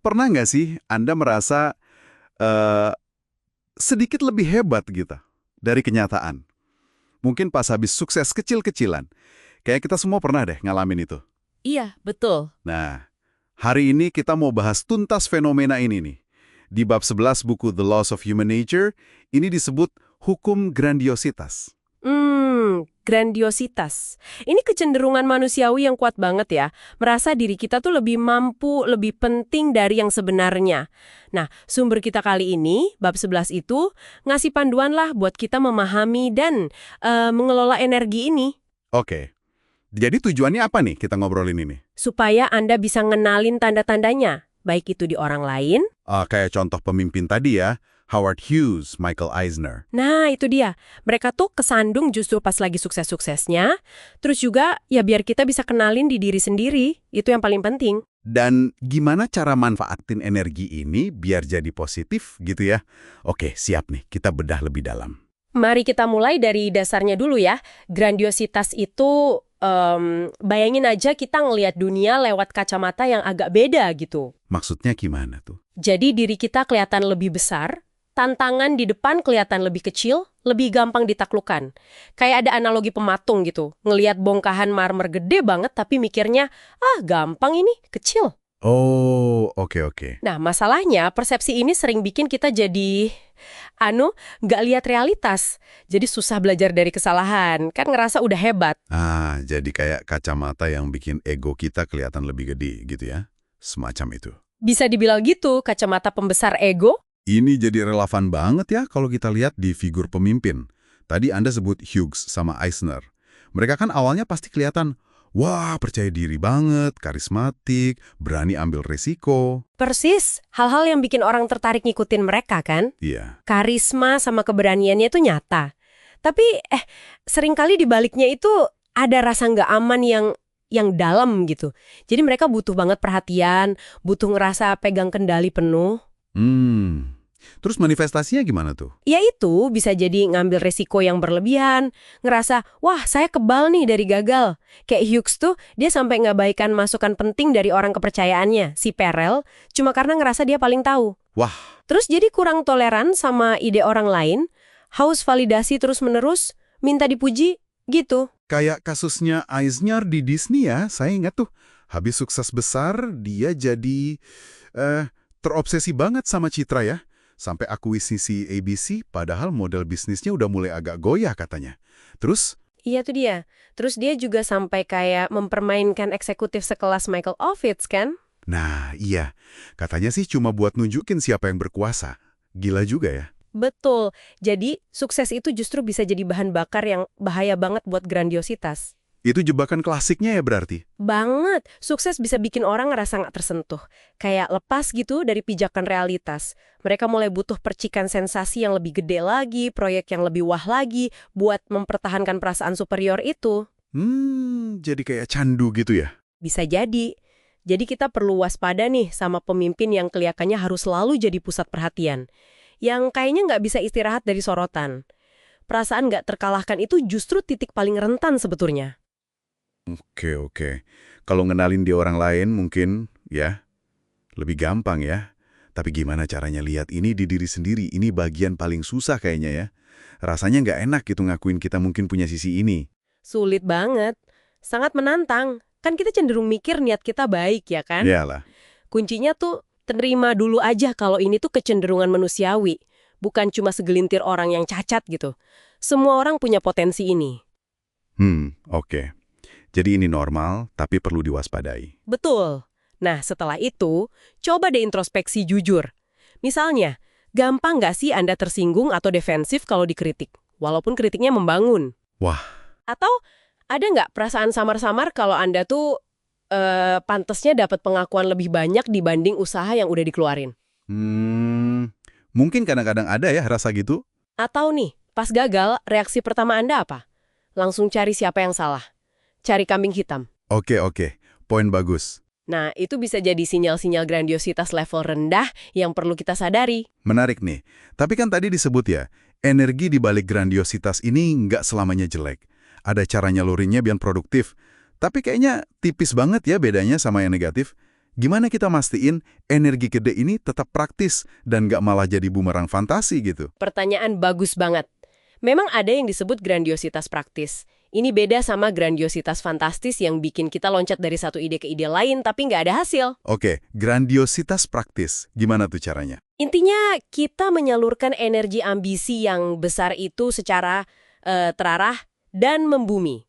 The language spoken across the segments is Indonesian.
Pernah nggak sih Anda merasa eh, sedikit lebih hebat gitu dari kenyataan? Mungkin pas habis sukses kecil-kecilan. Kayak kita semua pernah deh ngalamin itu. Iya, betul. Nah, hari ini kita mau bahas tuntas fenomena ini nih. Di bab 11 buku The Laws of Human Nature, ini disebut hukum grandiositas. Grandiositas. Ini kecenderungan manusiawi yang kuat banget ya. Merasa diri kita tuh lebih mampu, lebih penting dari yang sebenarnya. Nah, sumber kita kali ini, bab 11 itu, ngasih panduan lah buat kita memahami dan mengelola energi ini. Oke, jadi tujuannya apa nih kita ngobrolin ini? Supaya Anda bisa ngenalin tanda-tandanya. Baik itu di orang lain. Kayak contoh pemimpin tadi ya, Howard Hughes, Michael Eisner. Nah, itu dia. Mereka tuh kesandung justru pas lagi sukses-suksesnya. Terus juga, ya biar kita bisa kenalin di diri sendiri. Itu yang paling penting. Dan gimana cara manfaatin energi ini biar jadi positif gitu ya? Oke, siap nih, kita bedah lebih dalam. Mari kita mulai dari dasarnya dulu ya. Grandiositas itu, bayangin aja kita ngelihat dunia lewat kacamata yang agak beda gitu. Maksudnya gimana tuh? Jadi diri kita kelihatan lebih besar, tantangan di depan kelihatan lebih kecil, lebih gampang ditaklukkan. Kayak ada analogi pematung gitu. Ngelihat bongkahan marmer gede banget tapi mikirnya, gampang ini, kecil. Oh, oke. Nah, masalahnya persepsi ini sering bikin kita jadi nggak lihat realitas. Jadi susah belajar dari kesalahan, kan ngerasa udah hebat. Jadi kayak kacamata yang bikin ego kita kelihatan lebih gede gitu ya? Semacam itu. Bisa dibilang gitu, kacamata pembesar ego. Ini jadi relevan banget ya kalau kita lihat di figur pemimpin. Tadi Anda sebut Hughes sama Eisner. Mereka kan awalnya pasti kelihatan, wah percaya diri banget, karismatik, berani ambil resiko. Persis, hal-hal yang bikin orang tertarik ngikutin mereka kan. Iya. Karisma sama keberaniannya itu nyata. Tapi, seringkali di baliknya itu ada rasa nggak aman yang dalam gitu. Jadi mereka butuh banget perhatian, butuh ngerasa pegang kendali penuh. Terus manifestasinya gimana tuh? Ya itu bisa jadi ngambil resiko yang berlebihan, ngerasa, wah saya kebal nih dari gagal. Kayak Hughes tuh, dia sampai ngabaikan masukan penting dari orang kepercayaannya, si Perel, cuma karena ngerasa dia paling tahu. Wah. Terus jadi kurang toleran sama ide orang lain, haus validasi terus-menerus, minta dipuji, gitu. Kayak kasusnya Eisner di Disney ya, saya ingat tuh. Habis sukses besar, dia jadi terobsesi banget sama citra ya. Sampai akuisisi ABC, padahal model bisnisnya udah mulai agak goyah katanya. Terus? Iya tuh dia. Terus dia juga sampai kayak mempermainkan eksekutif sekelas Michael Ovitz kan? Nah, iya. Katanya sih cuma buat nunjukin siapa yang berkuasa. Gila juga ya. Betul. Jadi, sukses itu justru bisa jadi bahan bakar yang bahaya banget buat grandiositas. Itu jebakan klasiknya ya berarti? Banget. Sukses bisa bikin orang ngerasa nggak tersentuh. Kayak lepas gitu dari pijakan realitas. Mereka mulai butuh percikan sensasi yang lebih gede lagi, proyek yang lebih wah lagi, buat mempertahankan perasaan superior itu. Jadi kayak candu gitu ya? Bisa jadi. Jadi kita perlu waspada nih sama pemimpin yang kelihatannya harus selalu jadi pusat perhatian. Yang kayaknya nggak bisa istirahat dari sorotan. Perasaan nggak terkalahkan itu justru titik paling rentan sebetulnya. Oke. Kalau ngenalin di orang lain mungkin, ya, lebih gampang ya. Tapi gimana caranya lihat ini di diri sendiri? Ini bagian paling susah kayaknya ya. Rasanya nggak enak gitu ngakuin kita mungkin punya sisi ini. Sulit banget. Sangat menantang. Kan kita cenderung mikir niat kita baik ya kan? Iyalah. Kuncinya tuh terima dulu aja kalau ini tuh kecenderungan manusiawi. Bukan cuma segelintir orang yang cacat gitu. Semua orang punya potensi ini. Oke. Jadi ini normal, tapi perlu diwaspadai. Betul. Nah, setelah itu, coba deh introspeksi jujur. Misalnya, gampang nggak sih Anda tersinggung atau defensif kalau dikritik? Walaupun kritiknya membangun. Wah. Atau ada nggak perasaan samar-samar kalau Anda tuh pantesnya dapat pengakuan lebih banyak dibanding usaha yang udah dikeluarin? Mungkin kadang-kadang ada ya rasa gitu. Atau nih, pas gagal, reaksi pertama Anda apa? Langsung cari siapa yang salah. Cari kambing hitam. Oke. Poin bagus. Nah, itu bisa jadi sinyal-sinyal grandiositas level rendah yang perlu kita sadari. Menarik nih. Tapi kan tadi disebut ya, energi di balik grandiositas ini nggak selamanya jelek. Ada cara nyalurinnya biar produktif. Tapi kayaknya tipis banget ya bedanya sama yang negatif. Gimana kita mastiin energi gede ini tetap praktis dan nggak malah jadi bumerang fantasi gitu? Pertanyaan bagus banget. Memang ada yang disebut grandiositas praktis. Ini beda sama grandiositas fantastis yang bikin kita loncat dari satu ide ke ide lain tapi nggak ada hasil. Oke, grandiositas praktis. Gimana tuh caranya? Intinya, kita menyalurkan energi ambisi yang besar itu secara terarah dan membumi.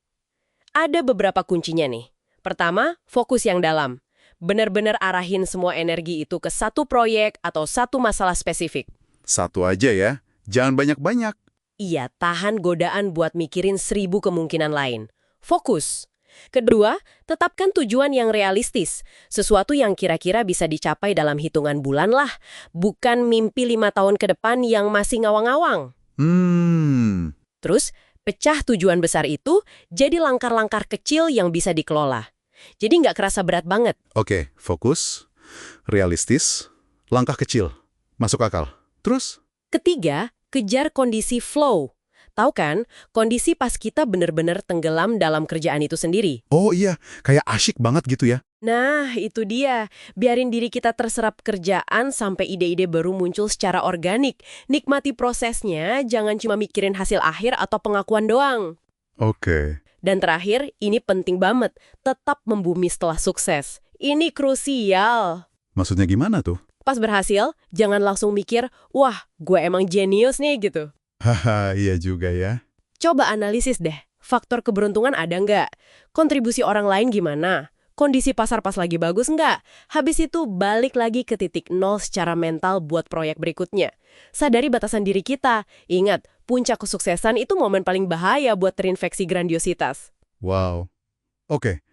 Ada beberapa kuncinya nih. Pertama, fokus yang dalam. Benar-benar arahin semua energi itu ke satu proyek atau satu masalah spesifik. Satu aja ya, jangan banyak-banyak. Iya, tahan godaan buat mikirin 1000 kemungkinan lain. Fokus. Kedua, tetapkan tujuan yang realistis. Sesuatu yang kira-kira bisa dicapai dalam hitungan bulan lah. Bukan mimpi 5 tahun ke depan yang masih ngawang-ngawang. Terus, pecah tujuan besar itu jadi langkah-langkah kecil yang bisa dikelola. Jadi nggak kerasa berat banget. Oke, fokus, realistis, langkah kecil, masuk akal. Terus? Ketiga, kejar kondisi flow. Tahu kan, kondisi pas kita benar-benar tenggelam dalam kerjaan itu sendiri. Oh iya, kayak asyik banget gitu ya. Nah, itu dia. Biarin diri kita terserap kerjaan sampai ide-ide baru muncul secara organik. Nikmati prosesnya, jangan cuma mikirin hasil akhir atau pengakuan doang. Oke. Dan terakhir, ini penting banget, tetap membumi setelah sukses. Ini krusial. Maksudnya gimana tuh? Pas berhasil, jangan langsung mikir, wah, gue emang jenius nih gitu. Haha, iya juga ya. Coba analisis deh, faktor keberuntungan ada nggak? Kontribusi orang lain gimana? Kondisi pasar pas lagi bagus nggak? Habis itu balik lagi ke titik nol secara mental buat proyek berikutnya. Sadari batasan diri kita. Ingat, puncak kesuksesan itu momen paling bahaya buat terinfeksi grandiositas. Wow. Oke.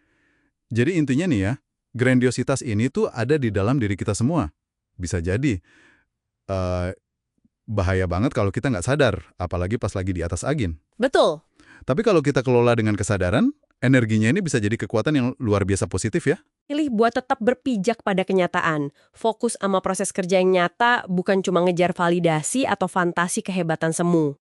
Jadi intinya nih ya, grandiositas ini tuh ada di dalam diri kita semua. Bisa jadi bahaya banget kalau kita nggak sadar, apalagi pas lagi di atas angin. Betul. Tapi kalau kita kelola dengan kesadaran, energinya ini bisa jadi kekuatan yang luar biasa positif ya. Pilih buat tetap berpijak pada kenyataan. Fokus sama proses kerja yang nyata, bukan cuma ngejar validasi atau fantasi kehebatan semu.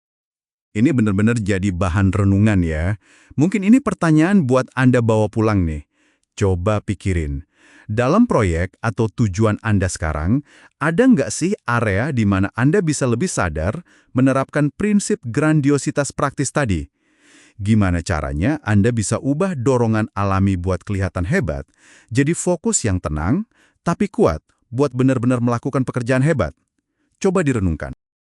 Ini benar-benar jadi bahan renungan ya. Mungkin ini pertanyaan buat Anda bawa pulang nih. Coba pikirin. Dalam proyek atau tujuan Anda sekarang, ada nggak sih area di mana Anda bisa lebih sadar menerapkan prinsip grandiositas praktis tadi? Gimana caranya Anda bisa ubah dorongan alami buat kelihatan hebat, jadi fokus yang tenang, tapi kuat buat benar-benar melakukan pekerjaan hebat? Coba direnungkan.